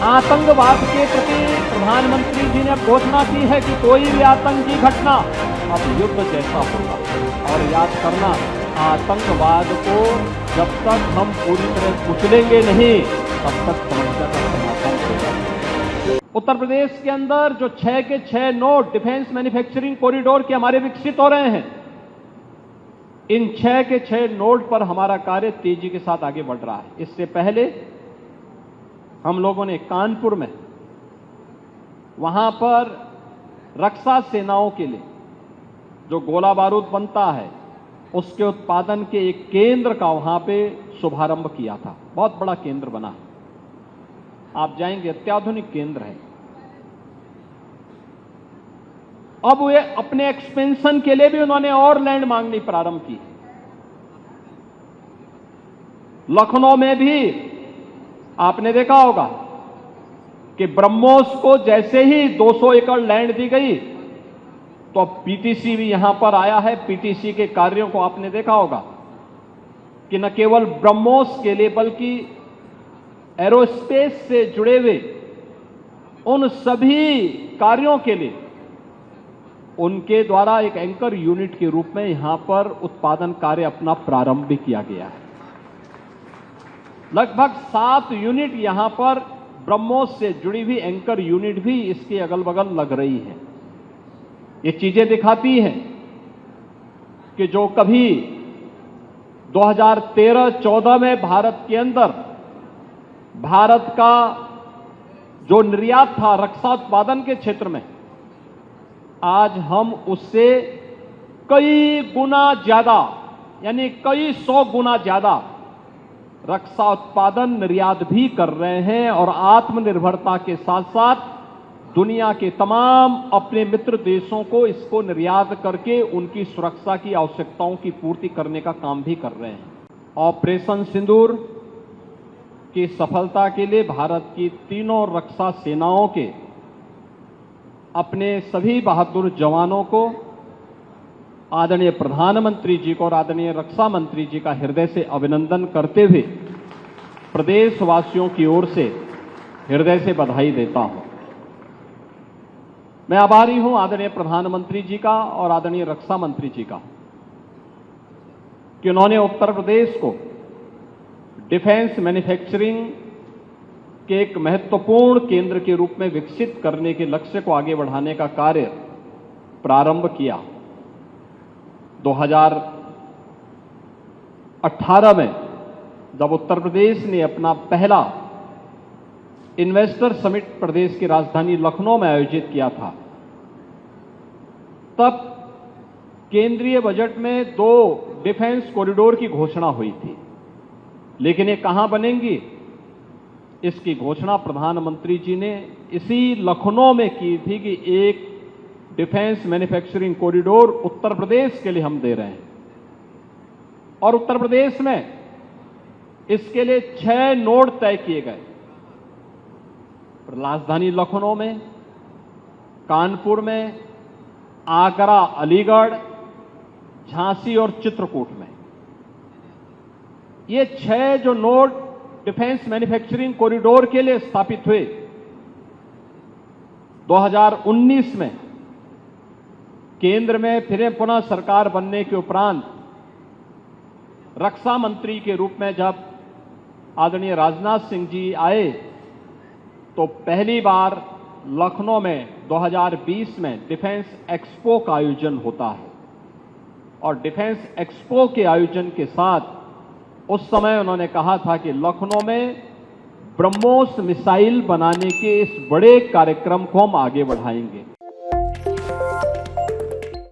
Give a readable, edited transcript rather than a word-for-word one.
आतंकवाद के प्रति प्रधानमंत्री जी ने घोषणा की है कि कोई भी आतंकी घटना अब युद्ध जैसा होगा। और याद करना, आतंकवाद को जब तक हम पूरी तरह कुचलेंगे नहीं, तब तक समस्या का समाधान होगा। उत्तर प्रदेश के अंदर जो 6 के 6 नोड डिफेंस मैन्युफैक्चरिंग कॉरिडोर के हमारे विकसित हो रहे हैं, इन 6 के 6 नोड पर हमारा कार्य तेजी के साथ आगे बढ़ रहा है। इससे पहले हम लोगों ने कानपुर में, वहां पर रक्षा सेनाओं के लिए जो गोला बारूद बनता है, उसके उत्पादन के एक केंद्र का वहां पे शुभारंभ किया था। बहुत बड़ा केंद्र बना है, आप जाएंगे, अत्याधुनिक केंद्र है। अब वे अपने एक्सपेंशन के लिए भी उन्होंने और लैंड मांगनी प्रारंभ की। लखनऊ में भी आपने देखा होगा कि ब्रह्मोस को जैसे ही 200 एकड़ लैंड दी गई, तो अब पीटीसी भी यहां पर आया है। पीटीसी के कार्यों को आपने देखा होगा कि न केवल ब्रह्मोस के लिए बल्कि एरोस्पेस से जुड़े हुए उन सभी कार्यों के लिए उनके द्वारा एक एंकर यूनिट के रूप में यहां पर उत्पादन कार्य अपना प्रारंभ भी किया गया है। लगभग 7 यूनिट यहां पर ब्रह्मोस से जुड़ी हुई एंकर यूनिट भी इसके अगल बगल लग रही है। ये चीजें दिखाती हैं कि जो कभी 2013-14 में भारत के अंदर भारत का जो निर्यात था रक्षा उत्पादन के क्षेत्र में, आज हम उससे कई गुना ज्यादा, यानी कई 100 गुना ज्यादा रक्षा उत्पादन निर्यात भी कर रहे हैं। और आत्मनिर्भरता के साथ साथ दुनिया के तमाम अपने मित्र देशों को इसको निर्यात करके उनकी सुरक्षा की आवश्यकताओं की पूर्ति करने का काम भी कर रहे हैं। ऑपरेशन सिंदूर की सफलता के लिए भारत की तीनों रक्षा सेनाओं के अपने सभी बहादुर जवानों को, आदरणीय प्रधानमंत्री जी को और आदरणीय रक्षा मंत्री जी का हृदय से अभिनंदन करते हुए प्रदेशवासियों की ओर से हृदय से बधाई देता हूं। मैं आभारी हूं आदरणीय प्रधानमंत्री जी का और आदरणीय रक्षा मंत्री जी का कि उन्होंने उत्तर प्रदेश को डिफेंस मैन्युफैक्चरिंग के एक महत्वपूर्ण केंद्र के रूप में विकसित करने के लक्ष्य को आगे बढ़ाने का कार्य प्रारंभ किया। 2018 में जब उत्तर प्रदेश ने अपना पहला इन्वेस्टर समिट प्रदेश की राजधानी लखनऊ में आयोजित किया था, तब केंद्रीय बजट में 2 डिफेंस कॉरिडोर की घोषणा हुई थी। लेकिन ये कहां बनेंगी, इसकी घोषणा प्रधानमंत्री जी ने इसी लखनऊ में की थी कि एक defence manufacturing corridor Uttar Pradesh के लिए हम दे रहे हैं। और उत्तर प्रदेश में इसके लिए 6 नोड तय किए गए। राजधानी लखनऊ में, कानपुर में, आगरा, अलीगढ़, झांसी और चित्रकूट में। ये 6 जो नोड डिफेंस मैन्युफैक्चरिंग कॉरिडोर के लिए स्थापित हुए, 2019 में केंद्र में फिर पुनः सरकार बनने के उपरांत रक्षा मंत्री के रूप में जब आदरणीय राजनाथ सिंह जी आए, तो पहली बार लखनऊ में 2020 में डिफेंस एक्सपो का आयोजन होता है। और डिफेंस एक्सपो के आयोजन के साथ उस समय उन्होंने कहा था कि लखनऊ में ब्रह्मोस मिसाइल बनाने के इस बड़े कार्यक्रम को हम आगे बढ़ाएंगे।